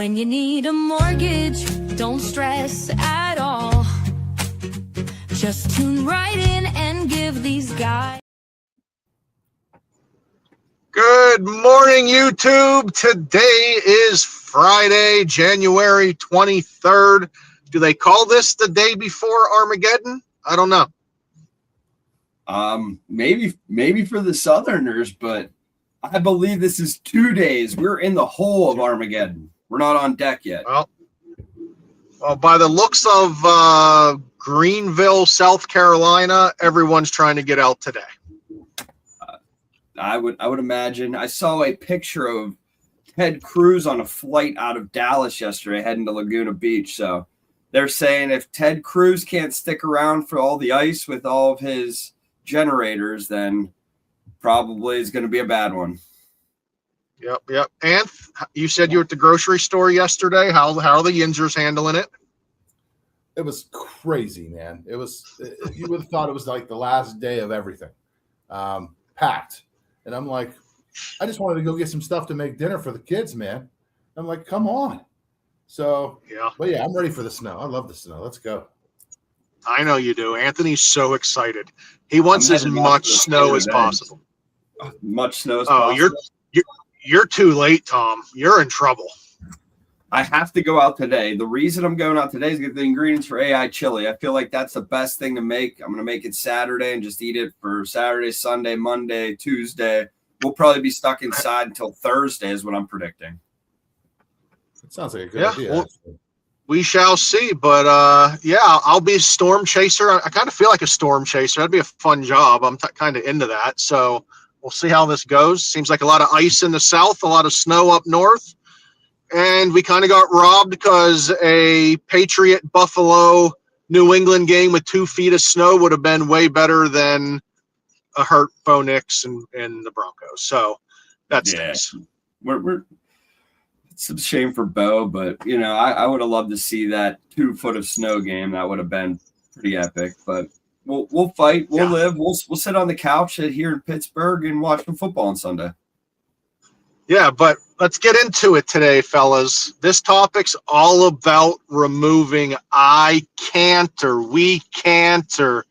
When you need a mortgage, don't stress at all. Just tune right in and give these guys. Good morning, YouTube. Today is Friday, January 23rd. Do they call this the day before Armageddon? I don't know. Maybe for the Southerners, but I believe this is 2 days. We're in the hole of Armageddon. We're not on deck yet. Well, by the looks of Greenville, South Carolina, everyone's trying to get out today. I would imagine. I saw a picture of Ted Cruz on a flight out of Dallas yesterday heading to Laguna Beach. So they're saying if Ted Cruz can't stick around for all the ice with all of his generators, then probably is going to be a bad one. Yep. And you said you were at the grocery store yesterday. How are the Yinzers handling it? It was crazy, man. It was, you would have thought it was like the last day of everything, packed. And I'm like, I just wanted to go get some stuff to make dinner for the kids, man. I'm like, come on. So, but yeah, I'm ready for the snow. I love the snow. Let's go. I know you do. Anthony's so excited. He wants as much snow as possible. Much snow as possible. You're too late, Tom. You're in trouble. I have to go out today. The reason I'm going out today is to get the ingredients for AI chili. I feel like that's the best thing to make. I'm going to make it Saturday and just eat it for Saturday, Sunday, Monday, Tuesday. We'll probably be stuck inside until Thursday is what I'm predicting. It sounds like a good idea. Well, we shall see. But, I'll be a storm chaser. I kind of feel like a storm chaser. That'd be a fun job. I'm kind of into that. So we'll see how this goes. Seems like a lot of ice in the south, a lot of snow up north. And we kind of got robbed because a Patriot Buffalo New England game with 2 feet of snow would have been way better than a hurt Bo Nix and the Broncos. So that's nice. It's a shame for Bo, but I would have loved to see that 2 foot of snow game. That would have been pretty epic. But we'll fight. We'll live. We'll sit on the couch here in Pittsburgh and watch some football on Sunday. Yeah, but let's get into it today, fellas. This topic's all about removing I can't or we can't or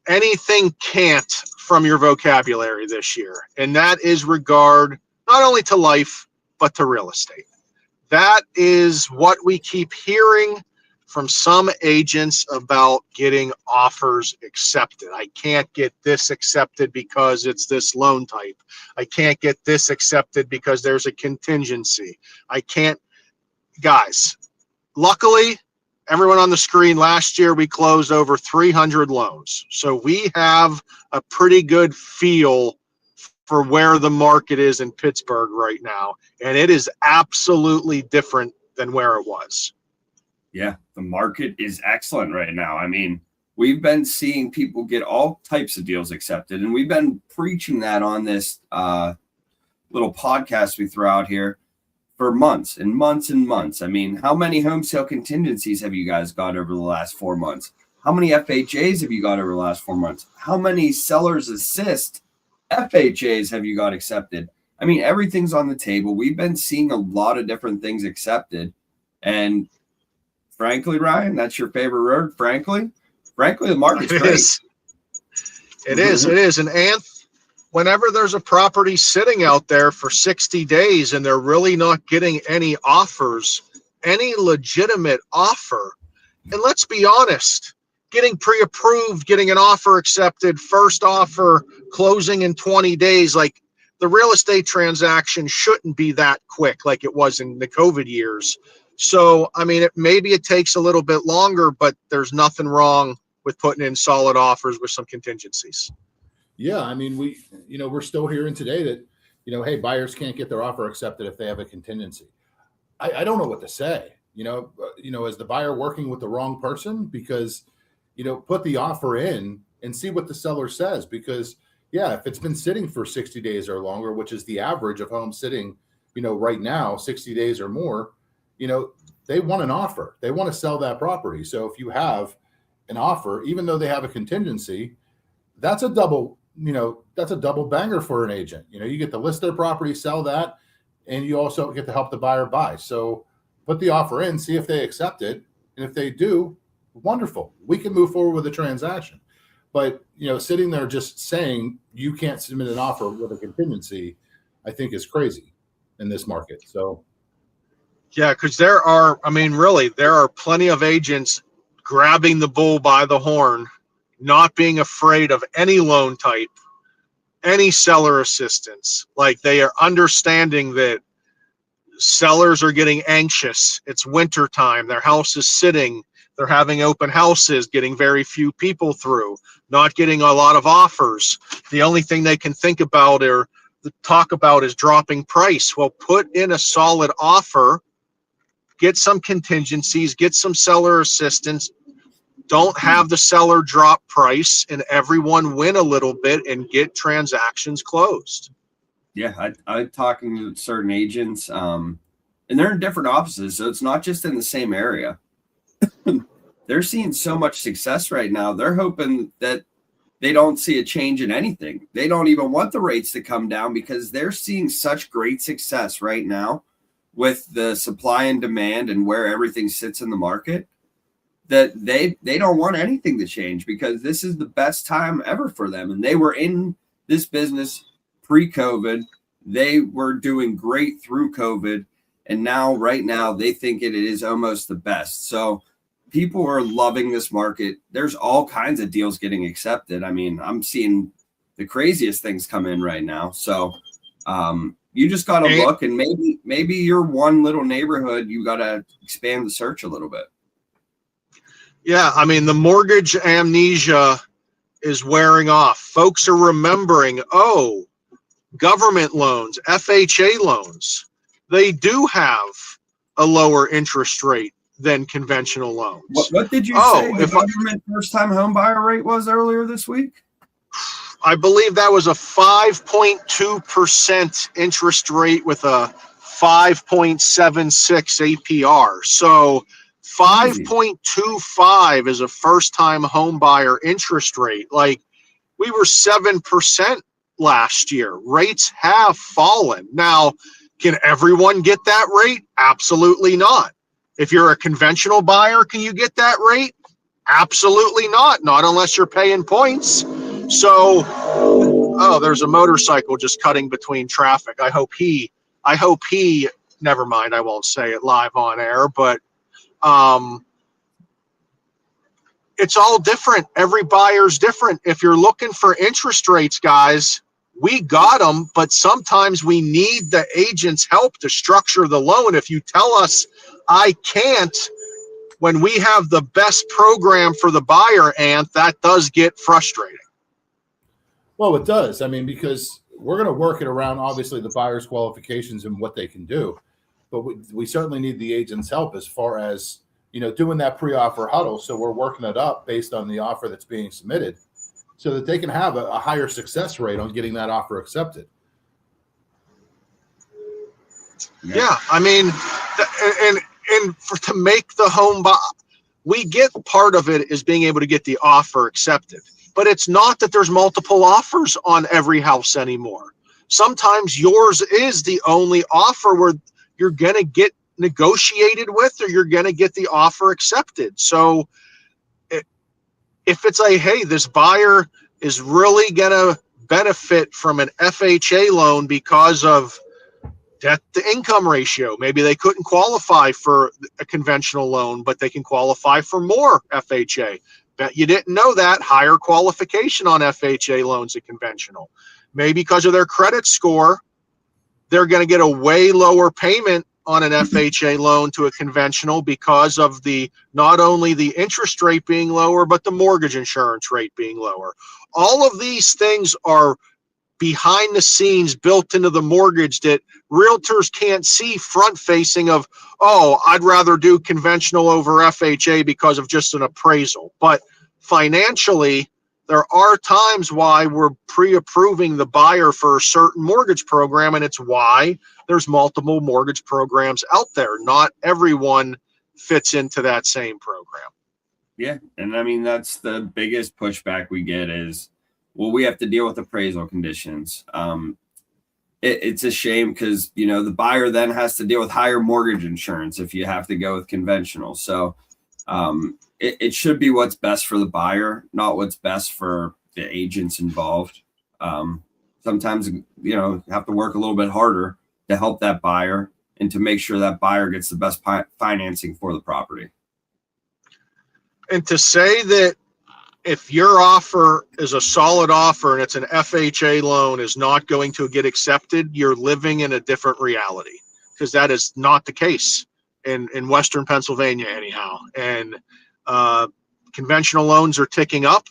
anything can't from your vocabulary this year. And that is regard not only to life, but to real estate. That is what we keep hearing from some agents about getting offers accepted. I can't get this accepted because it's this loan type. I can't get this accepted because there's a contingency. I can't. Guys, luckily, everyone on the screen, last year we closed over 300 loans. So we have a pretty good feel for where the market is in Pittsburgh right now. And it is absolutely different than where it was. Yeah, the market is excellent right now. I mean, we've been seeing people get all types of deals accepted, and we've been preaching that on this little podcast we throw out here for months and months and months. I mean, how many home sale contingencies have you guys got over the last 4 months? How many FHAs have you got over the last 4 months? How many sellers assist FHAs have you got accepted? I mean, everything's on the table. We've been seeing a lot of different things accepted, and frankly, Ryan, that's your favorite word. Frankly, the market's great. It is. And whenever there's a property sitting out there for 60 days and they're really not getting any offers, any legitimate offer, and let's be honest, getting pre-approved, getting an offer accepted, first offer, closing in 20 days, like the real estate transaction shouldn't be that quick like it was in the COVID years. So, I mean, maybe it takes a little bit longer, but there's nothing wrong with putting in solid offers with some contingencies. Yeah, I mean, we're still hearing today that, hey, buyers can't get their offer accepted if they have a contingency. I don't know what to say. Is the buyer working with the wrong person? Because, put the offer in and see what the seller says. Because, if it's been sitting for 60 days or longer, which is the average of homes sitting, right now, 60 days or more, they want an offer. They want to sell that property. So if you have an offer, even though they have a contingency, that's a double banger for an agent. You get to list their property, sell that, and you also get to help the buyer buy. So put the offer in, see if they accept it. And if they do, wonderful. We can move forward with the transaction. But, sitting there just saying you can't submit an offer with a contingency, I think is crazy in this market. So, Yeah, because there are plenty of agents grabbing the bull by the horn, not being afraid of any loan type, any seller assistance. Like, they are understanding that sellers are getting anxious. It's winter time. Their house is sitting. They're having open houses, getting very few people through, not getting a lot of offers. The only thing they can think about or talk about is dropping price. Well, put in a solid offer, get some contingencies, get some seller assistance. Don't have the seller drop price, and everyone win a little bit and get transactions closed. Yeah, I'm talking to certain agents, and they're in different offices, so it's not just in the same area. They're seeing so much success right now. They're hoping that they don't see a change in anything. They don't even want the rates to come down because they're seeing such great success right now with the supply and demand and where everything sits in the market that they don't want anything to change because this is the best time ever for them. And they were in this business pre-COVID. They were doing great through COVID. And now, right now, they think it is almost the best. So people are loving this market. There's all kinds of deals getting accepted. I mean, I'm seeing the craziest things come in right now. So you just got to look, and maybe your one little neighborhood, you got to expand the search a little bit. Yeah, I mean, the mortgage amnesia is wearing off. Folks are remembering, government loans, FHA loans, they do have a lower interest rate than conventional loans. What did you say the government first-time home buyer rate was earlier this week? I believe that was a 5.2% interest rate with a 5.76 APR. So 5.25 is a first-time home buyer interest rate. Like, we were 7% last year. Rates have fallen. Now, can everyone get that rate? Absolutely not. If you're a conventional buyer, can you get that rate? Absolutely not. Not unless you're paying points. So, there's a motorcycle just cutting between traffic. I hope he, never mind, I won't say it live on air, but it's all different. Every buyer's different. If you're looking for interest rates, guys, we got them, but sometimes we need the agent's help to structure the loan. If you tell us I can't, when we have the best program for the buyer, Ant, that does get frustrating. Well, it does. I mean, because we're going to work it around, obviously, the buyer's qualifications and what they can do. But we certainly need the agent's help as far as, doing that pre-offer huddle. So we're working it up based on the offer that's being submitted so that they can have a higher success rate on getting that offer accepted. Yeah, I mean, to make the home buy, we get part of it is being able to get the offer accepted. But it's not that there's multiple offers on every house anymore. Sometimes yours is the only offer where you're going to get negotiated with, or you're going to get the offer accepted. So if it's hey, this buyer is really going to benefit from an FHA loan because of debt to income ratio. Maybe they couldn't qualify for a conventional loan, but they can qualify for more FHA. Bet you didn't know that. Higher qualification on FHA loans than conventional. Maybe because of their credit score, they're going to get a way lower payment on an FHA loan to a conventional because of not only the interest rate being lower, but the mortgage insurance rate being lower. All of these things are behind the scenes built into the mortgage that realtors can't see front facing of, I'd rather do conventional over FHA because of just an appraisal. But financially, there are times why we're pre-approving the buyer for a certain mortgage program, and it's why there's multiple mortgage programs out there. Not everyone fits into that same program. Yeah, and I mean, that's the biggest pushback we get is, well, we have to deal with appraisal conditions. it's a shame because, you know, the buyer then has to deal with higher mortgage insurance if you have to go with conventional. So it should be what's best for the buyer, not what's best for the agents involved. Sometimes, you know, have to work a little bit harder to help that buyer and to make sure that buyer gets the best financing for the property. And to say that if your offer is a solid offer and it's an FHA loan is not going to get accepted, you're living in a different reality, because that is not the case in Western Pennsylvania anyhow. And conventional loans are ticking up.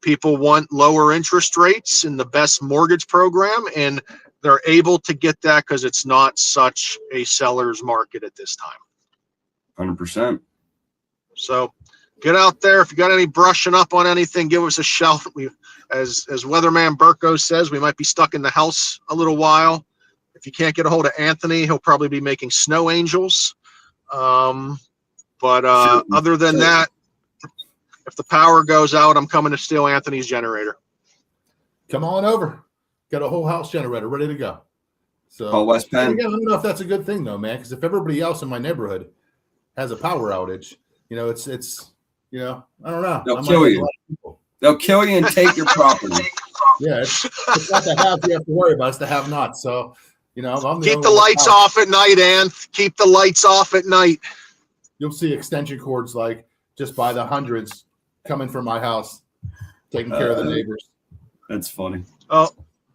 People want lower interest rates and the best mortgage program, and they're able to get that because it's not such a seller's market at this time. 100%. So get out there. If you got any brushing up on anything, give us a shout. We, as Weatherman Burko says, we might be stuck in the house a little while. If you can't get a hold of Anthony, he'll probably be making snow angels. But other than that, if the power goes out, I'm coming to steal Anthony's generator. Come on over. Got a whole house generator ready to go. So Call West Penn. again, I don't know if that's a good thing though, man. Because if everybody else in my neighborhood has a power outage, you know, it's you know, I don't know. They'll kill you. They'll kill you and take your property. Yeah, it's not the have you have to worry about. It's the have not. So, you know, I'm Keep the lights off at night, Anth. Keep the lights off at night. You'll see extension cords like just by the hundreds coming from my house, taking care of the neighbors. That's funny. Oh,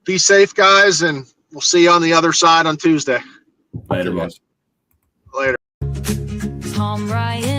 be safe, guys, and we'll see you on the other side on Tuesday. Later, boys. Later. Tom Ryan.